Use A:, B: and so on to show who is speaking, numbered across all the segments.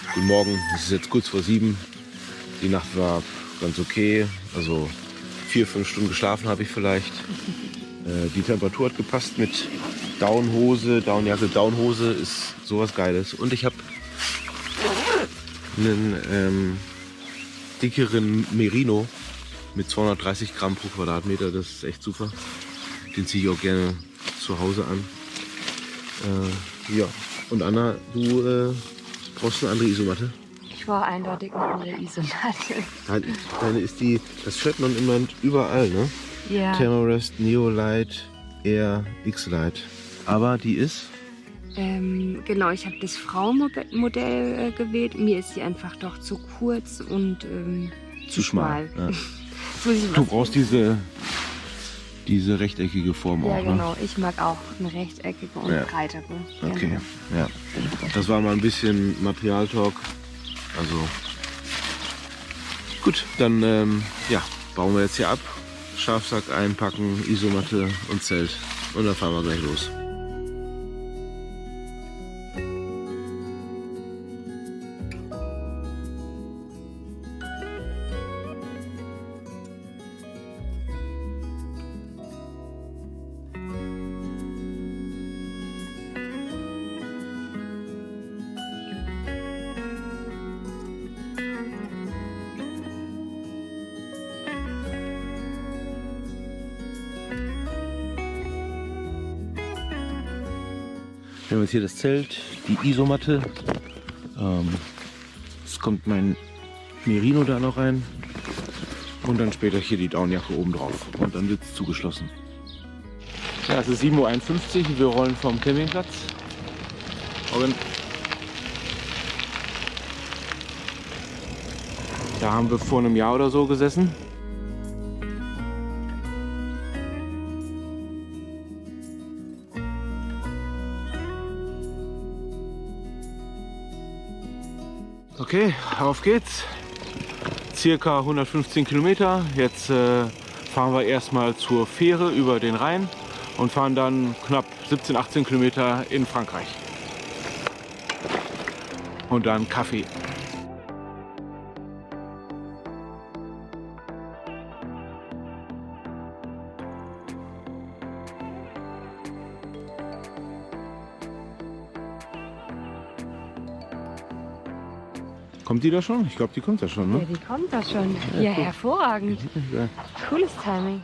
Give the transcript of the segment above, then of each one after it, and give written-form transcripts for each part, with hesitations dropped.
A: Guten Morgen, es ist jetzt kurz vor 7. Die Nacht war ganz okay. Also 4-5 Stunden geschlafen habe ich vielleicht. Die Temperatur hat gepasst mit Downhose, Downjacke. Downhose ist sowas Geiles. Und ich habe einen dickeren Merino mit 230 Gramm pro Quadratmeter. Das ist echt super. Den ziehe ich auch gerne zu Hause an. Ja, und Anna, du brauchst eine andere Isomatte?
B: Ich war eindeutig eine andere Isomatte.
A: Deine ist das hört man immer überall, ne?
B: Ja.
A: Thermarest, Neolite, Air, X-Lite. Aber die ist?
B: Genau, ich habe das Frauenmodell gewählt. Mir ist sie einfach doch zu kurz und zu schmal.
A: Ja.
B: Du
A: brauchst diese rechteckige Form
B: ja,
A: auch, ne?
B: genau. Ich mag auch eine rechteckige und breitere.
A: Okay, ja. Das war mal ein bisschen Materialtalk. Also gut, dann bauen wir jetzt hier ab. Schlafsack einpacken, Isomatte und Zelt. Und dann fahren wir gleich los. Wir haben jetzt hier das Zelt, die Isomatte. Jetzt kommt mein Merino da noch rein. Und dann später hier die Downjacke oben drauf. Und dann wird es zugeschlossen. Ja, es ist 7:51 Uhr. Wir rollen vom Campingplatz. Und da haben wir vor einem Jahr oder so gesessen. Okay, auf geht's. Circa 115 Kilometer. Jetzt fahren wir erstmal zur Fähre über den Rhein und fahren dann knapp 17-18 Kilometer in Frankreich. Und dann Kaffee. Kommt die da schon? Ich glaube, die kommt da schon, ne?
B: Ja, die kommt da schon. Ja,
A: cool.
B: hervorragend.
A: Ja.
B: Cooles Timing.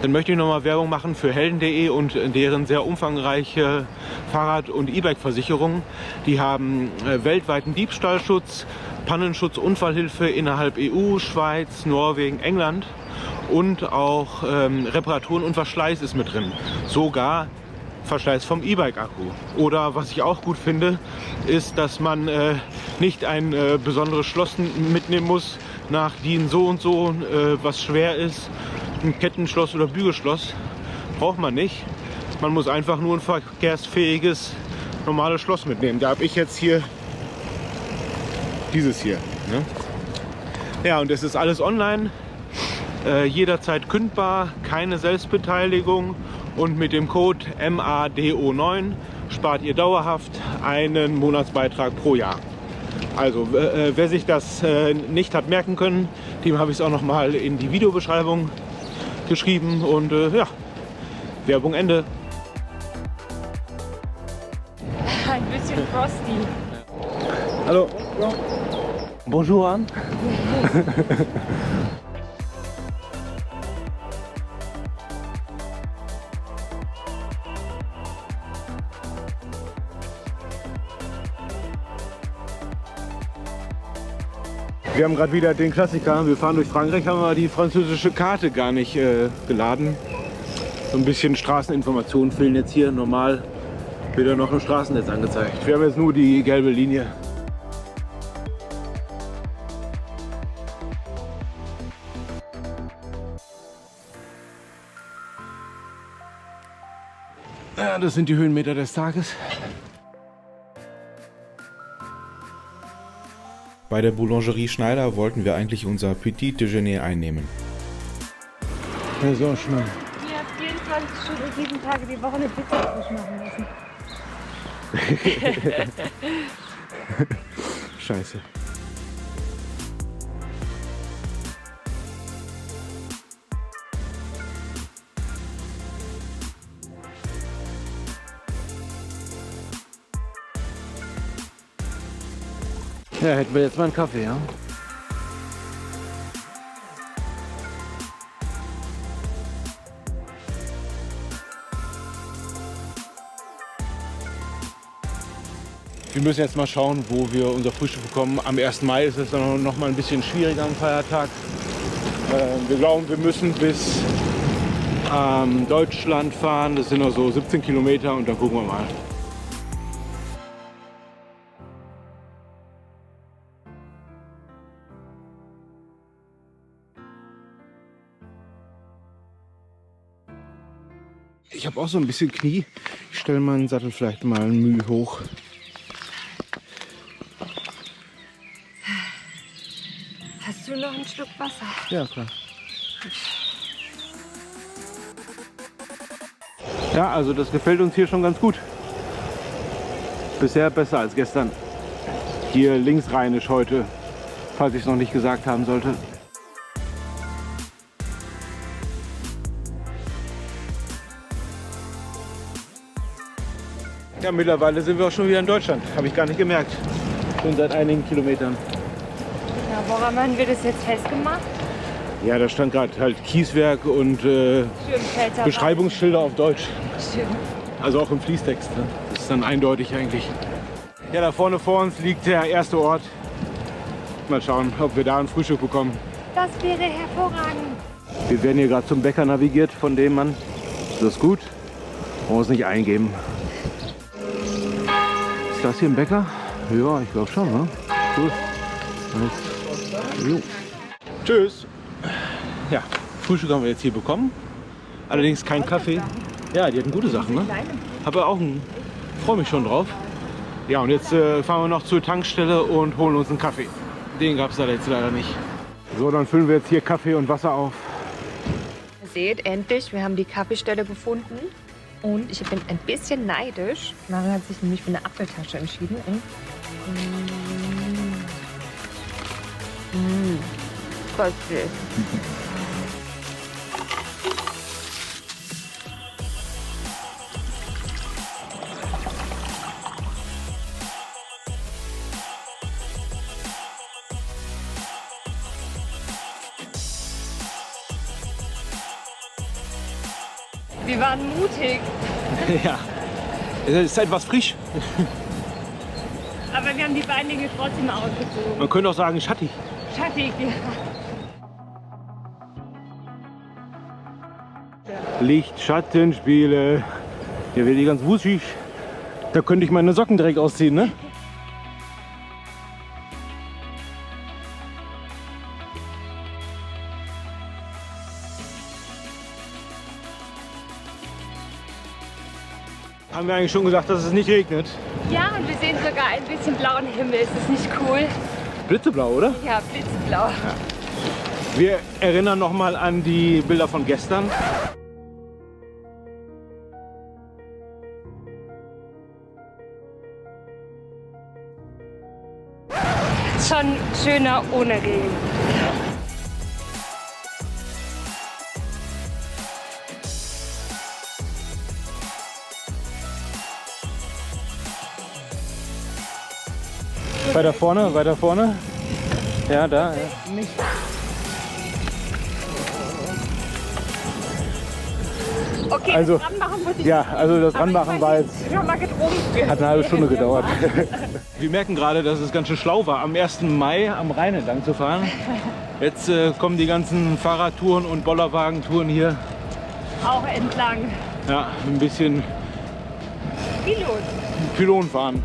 A: Dann möchte ich nochmal Werbung machen für helden.de und deren sehr umfangreiche Fahrrad- und E-Bike-Versicherung. Die haben weltweiten Diebstahlschutz, Pannenschutz, Unfallhilfe innerhalb EU, Schweiz, Norwegen, England und auch Reparaturen und Verschleiß ist mit drin. Sogar Verschleiß vom E-Bike-Akku. Oder was ich auch gut finde, ist, dass man nicht ein besonderes Schloss mitnehmen muss nach DIN so und so, was schwer ist. Ein Kettenschloss oder Bügelschloss braucht man nicht. Man muss einfach nur ein verkehrsfähiges, normales Schloss mitnehmen. Da habe ich jetzt hier dieses hier. Ne? Ja, und es ist alles online, jederzeit kündbar, keine Selbstbeteiligung. Und mit dem Code MADO9 spart ihr dauerhaft einen Monatsbeitrag pro Jahr. Also wer sich das nicht hat merken können, dem habe ich es auch noch mal in die Videobeschreibung geschrieben. Und ja, Werbung Ende.
B: Ein bisschen frosty.
A: Hallo. Bonjour Anne. Wir haben gerade wieder den Klassiker. Wir fahren durch Frankreich, haben wir die französische Karte gar nicht geladen. So ein bisschen Straßeninformationen fehlen jetzt hier. Normal wird ja noch im Straßennetz angezeigt. Wir haben jetzt nur die gelbe Linie. Ja, das sind die Höhenmeter des Tages.
C: Bei der Boulangerie Schneider wollten wir eigentlich unser Petit Déjeuner einnehmen.
A: Ja, so schnell.
B: Mir hat 24 Stunden, 7 Tage die Woche eine Pizza frisch machen lassen.
A: Scheiße. Ja, hätten wir jetzt mal einen Kaffee, ja? Wir müssen jetzt mal schauen, wo wir unser Frühstück bekommen. Am 1. Mai ist es dann noch mal ein bisschen schwieriger am Feiertag. Wir glauben, wir müssen bis Deutschland fahren. Das sind noch so 17 Kilometer und dann gucken wir mal. Ich habe auch so ein bisschen Knie. Ich stelle meinen Sattel vielleicht mal ein Mühe hoch.
B: Hast du noch einen Schluck Wasser?
A: Ja, klar. Ja, also das gefällt uns hier schon ganz gut. Bisher besser als gestern. Hier linksrheinisch heute, falls ich es noch nicht gesagt haben sollte. Ja, mittlerweile sind wir auch schon wieder in Deutschland. Habe ich gar nicht gemerkt. Schon seit einigen Kilometern.
B: Ja, woran haben wir das jetzt festgemacht?
A: Ja, da stand gerade halt Kieswerk und
B: Schirmfelder.
A: Beschreibungsschilder auf Deutsch.
B: Stimmt.
A: Also auch im Fließtext. Ne? Das ist dann eindeutig eigentlich. Ja, da vorne vor uns liegt der erste Ort. Mal schauen, ob wir da ein Frühstück bekommen.
B: Das wäre hervorragend.
A: Wir werden hier gerade zum Bäcker navigiert von dem Mann. Ist das gut? Wollen wir es nicht eingeben. Ist das hier ein Bäcker? Ja, ich glaube schon. Ne? Cool. Jo. Tschüss. Ja, Frühstück haben wir jetzt hier bekommen. Allerdings kein Kaffee. Ja, die hatten gute Sachen, ne? Habe auch einen. Freue mich schon drauf. Ja, und jetzt fahren wir noch zur Tankstelle und holen uns einen Kaffee. Den gab es da jetzt leider nicht. So, dann füllen wir jetzt hier Kaffee und Wasser auf.
B: Ihr seht, endlich, wir haben die Kaffeestelle gefunden. Und ich bin ein bisschen neidisch. Mario hat sich nämlich für eine Apfeltasche entschieden. Und köstlich. Wir waren mutig,
A: Ja, es ist etwas frisch.
B: aber wir haben die Beinlinge trotzdem ausgezogen.
A: Man könnte auch sagen schattig.
B: Schattig, ja.
A: Licht-Schattenspiele. Hier wird die ganz wuschig. Da könnte ich meine Socken direkt ausziehen, ne? Haben wir eigentlich schon gesagt, dass es nicht regnet?
B: Ja, und wir sehen sogar ein bisschen blauen Himmel. Ist das nicht cool?
A: Blitzeblau, oder?
B: Ja, blitzblau.
A: Wir erinnern noch mal an die Bilder von gestern.
B: Schon schöner ohne Regen.
A: Weiter vorne, weiter vorne. Ja, da. Ja.
B: Okay,
A: Also,
B: das Ranmachen muss ich.
A: Ja, also das
B: Aber
A: Ranmachen
B: ich
A: war
B: weiß
A: jetzt,
B: nicht, ich hab mal getrunken.
A: hat eine halbe Stunde gedauert. Wir merken gerade, dass es ganz schön schlau war, am 1. Mai am Rhein entlang zu fahren. Jetzt kommen die ganzen Fahrradtouren und Bollerwagentouren hier.
B: Auch entlang.
A: Ja, ein bisschen
B: Pilot.
A: Pylon fahren.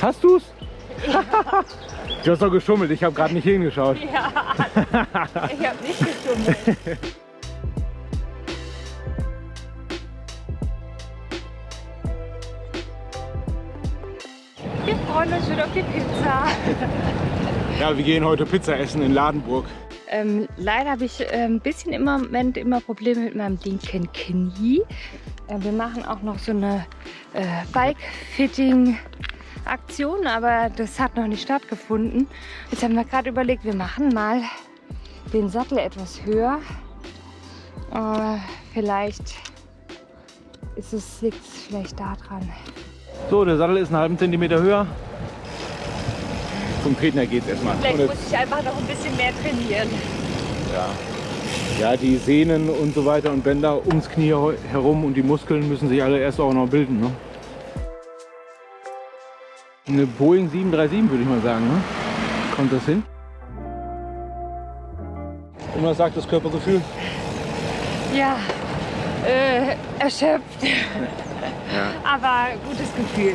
A: Hast du's? Ja. Du hast doch geschummelt, ich habe gerade nicht hingeschaut.
B: Ja, ich habe nicht geschummelt. Wir freuen uns schon auf die Pizza.
A: Ja, wir gehen heute Pizza essen in Ladenburg.
B: Leider habe ich ein bisschen im Moment immer Probleme mit meinem linken Knie. Wir machen auch noch so eine Bike-Fitting-Aktion, aber das hat noch nicht stattgefunden. Jetzt haben wir gerade überlegt, wir machen mal den Sattel etwas höher. Vielleicht liegt es vielleicht da dran.
A: So, der Sattel ist einen halben Zentimeter höher. Zum Tretner geht's erstmal.
B: Vielleicht muss ich einfach noch ein bisschen mehr trainieren.
A: Ja, die Sehnen und so weiter und Bänder ums Knie herum und die Muskeln müssen sich alle erst auch noch bilden. Ne? Eine Boeing 737 würde ich mal sagen. Ne? Kommt das hin? Und was sagt das Körpergefühl?
B: Ja, erschöpft.
A: Ja.
B: Aber gutes Gefühl.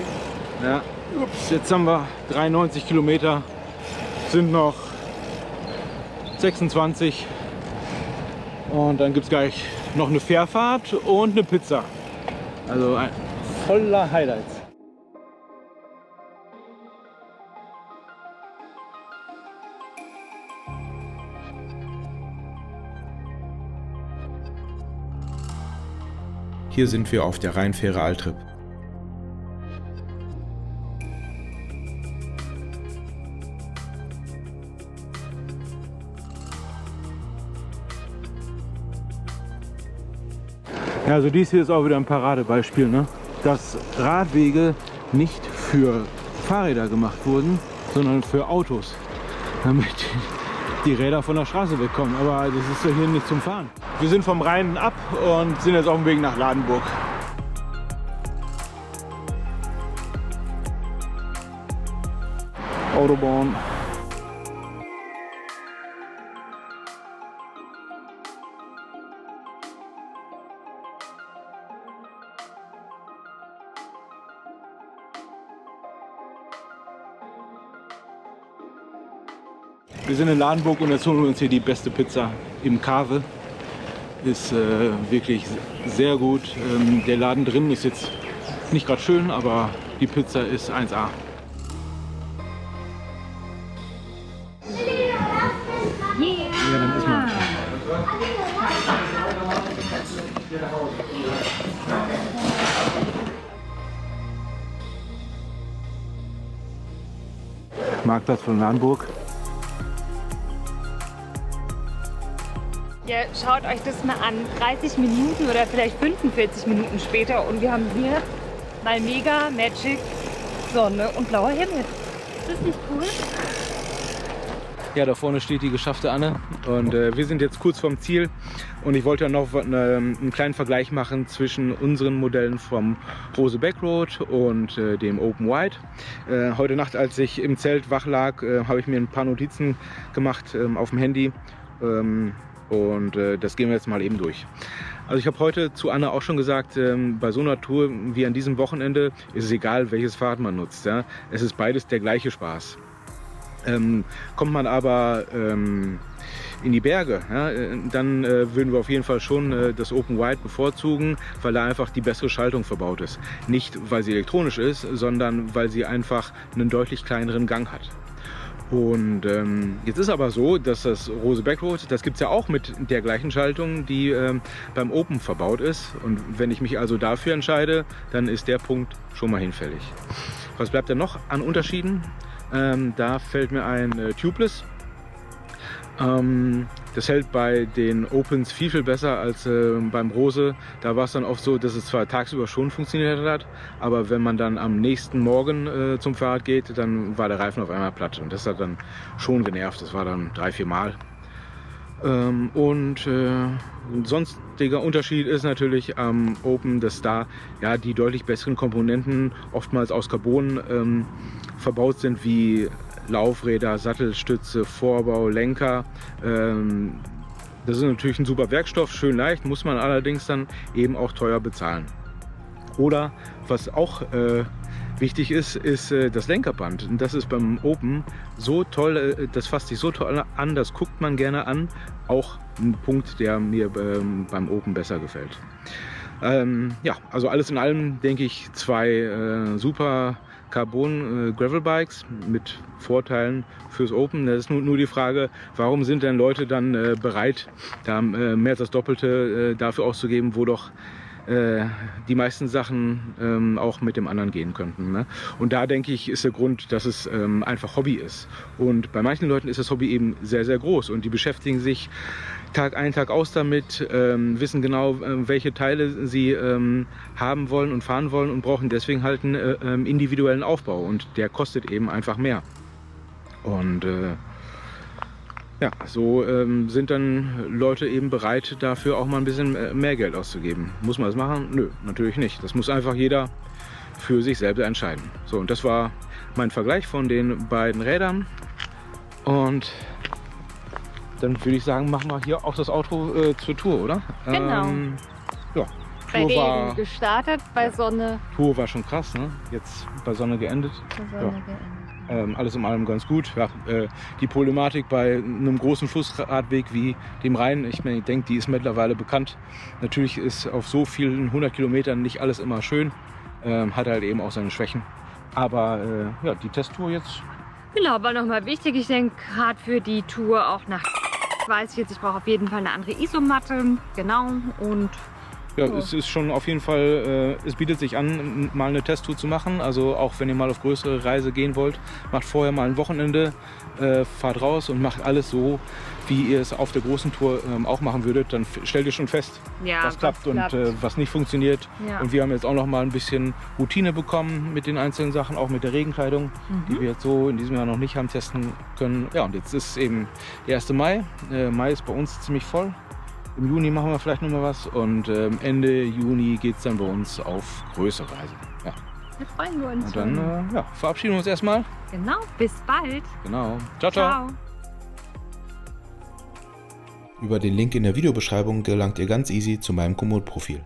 A: Ja. Ups, jetzt haben wir 93 Kilometer, sind noch 26 und dann gibt es gleich noch eine Fährfahrt und eine Pizza. Also voller Highlights.
C: Hier sind wir auf der Rheinfähre Altrip.
A: Ja, also dies hier ist auch wieder ein Paradebeispiel, ne? Dass Radwege nicht für Fahrräder gemacht wurden, sondern für Autos, damit die Räder von der Straße wegkommen. Aber das ist ja hier nicht zum Fahren. Wir sind vom Rhein ab und sind jetzt auf dem Weg nach Ladenburg. Autobahn. Wir sind in Ladenburg und jetzt holen wir uns hier die beste Pizza im Cave. Ist wirklich sehr gut. Der Laden drin ist jetzt nicht gerade schön, aber die Pizza ist 1A. Ja, dann ist man. Marktplatz von Ladenburg.
B: Ja, schaut euch das mal an. 30 Minuten oder vielleicht 45 Minuten später und wir haben hier mal mega Magic Sonne und blauer Himmel. Ist das nicht cool?
A: Ja, da vorne steht die geschaffte Anne und wir sind jetzt kurz vorm Ziel und ich wollte ja noch einen kleinen Vergleich machen zwischen unseren Modellen vom Rose Backroad und dem Open Wide. Heute Nacht, als ich im Zelt wach lag, habe ich mir ein paar Notizen gemacht auf dem Handy und das gehen wir jetzt mal eben durch. Also ich habe heute zu Anne auch schon gesagt, bei so einer Tour wie an diesem Wochenende ist es egal, welches Fahrrad man nutzt. Ja? Es ist beides der gleiche Spaß. Kommt man aber in die Berge, ja, dann würden wir auf jeden Fall schon das Open Wide bevorzugen, weil da einfach die bessere Schaltung verbaut ist. Nicht, weil sie elektronisch ist, sondern weil sie einfach einen deutlich kleineren Gang hat. Und jetzt ist aber so, dass das Rose Backroad, das gibt es ja auch mit der gleichen Schaltung, die beim Open verbaut ist. Und wenn ich mich also dafür entscheide, dann ist der Punkt schon mal hinfällig. Was bleibt denn noch an Unterschieden? Da fällt mir ein Tubeless. Das hält bei den Opens viel besser als beim Rose. Da war es dann oft so, dass es zwar tagsüber schon funktioniert hat, aber wenn man dann am nächsten Morgen zum Fahrrad geht, dann war der Reifen auf einmal platt. Und das hat dann schon genervt. Das war dann 3-4 Mal. Ein sonstiger Unterschied ist natürlich am Open, dass da ja die deutlich besseren Komponenten oftmals aus Carbon verbaut sind, wie Laufräder, Sattelstütze, Vorbau, Lenker. Das ist natürlich ein super Werkstoff, schön leicht, muss man allerdings dann eben auch teuer bezahlen. Oder was auch Wichtig ist das Lenkerband. Und das ist beim Open so toll, das fasst sich so toll an, das guckt man gerne an. Auch ein Punkt, der mir beim Open besser gefällt. Ja, also alles in allem denke ich 2 super Carbon Gravelbikes mit Vorteilen fürs Open. Das ist nur die Frage, warum sind denn Leute dann bereit, da mehr als das Doppelte dafür auszugeben, wo doch die meisten Sachen auch mit dem anderen gehen könnten. Ne? Und da denke ich, ist der Grund, dass es einfach Hobby ist. Und bei manchen Leuten ist das Hobby eben sehr, sehr groß und die beschäftigen sich Tag ein, Tag aus damit, wissen genau, welche Teile sie haben wollen und fahren wollen und brauchen deswegen halt einen individuellen Aufbau und der kostet eben einfach mehr. Und ja, so sind dann Leute eben bereit, dafür auch mal ein bisschen mehr Geld auszugeben. Muss man das machen? Nö, natürlich nicht. Das muss einfach jeder für sich selbst entscheiden. So, und das war mein Vergleich von den beiden Rädern. Und dann würde ich sagen, machen wir hier auch das Outro zur Tour, oder?
B: Genau.
A: Ja,
B: Bei
A: Tour
B: Regen gestartet, bei Sonne.
A: Tour war schon krass, ne? Jetzt bei Sonne geendet. Alles in allem ganz gut. Ja, die Problematik bei einem großen Flussradweg wie dem Rhein, ich denke, die ist mittlerweile bekannt. Natürlich ist auf so vielen 100 Kilometern nicht alles immer schön. Hat halt eben auch seine Schwächen. Aber ja, die Testtour jetzt.
B: Genau, war nochmal wichtig. Ich denke, gerade für die Tour auch nach weiß ich jetzt, ich brauche auf jeden Fall eine andere Isomatte. Genau. Und
A: ja, es ist schon auf jeden Fall, es bietet sich an, mal eine Testtour zu machen. Also auch wenn ihr mal auf größere Reise gehen wollt, macht vorher mal ein Wochenende, fahrt raus und macht alles so, wie ihr es auf der großen Tour auch machen würdet. Dann stellt ihr schon fest,
B: ja,
A: was klappt und was nicht funktioniert.
B: Ja.
A: Und wir haben jetzt auch noch mal ein bisschen Routine bekommen mit den einzelnen Sachen, auch mit der Regenkleidung, die wir jetzt so in diesem Jahr noch nicht haben testen können. Ja, und jetzt ist eben der 1. Mai. Mai ist bei uns ziemlich voll. Im Juni machen wir vielleicht noch mal was und Ende Juni geht es dann bei uns auf größere Reise. Ja.
B: Da freuen wir uns.
A: Und dann ja, verabschieden wir uns erstmal.
B: Genau, bis bald.
A: Genau. Ciao, ciao.
B: Ciao.
C: Über den Link in der Videobeschreibung gelangt ihr ganz easy zu meinem Komoot-Profil.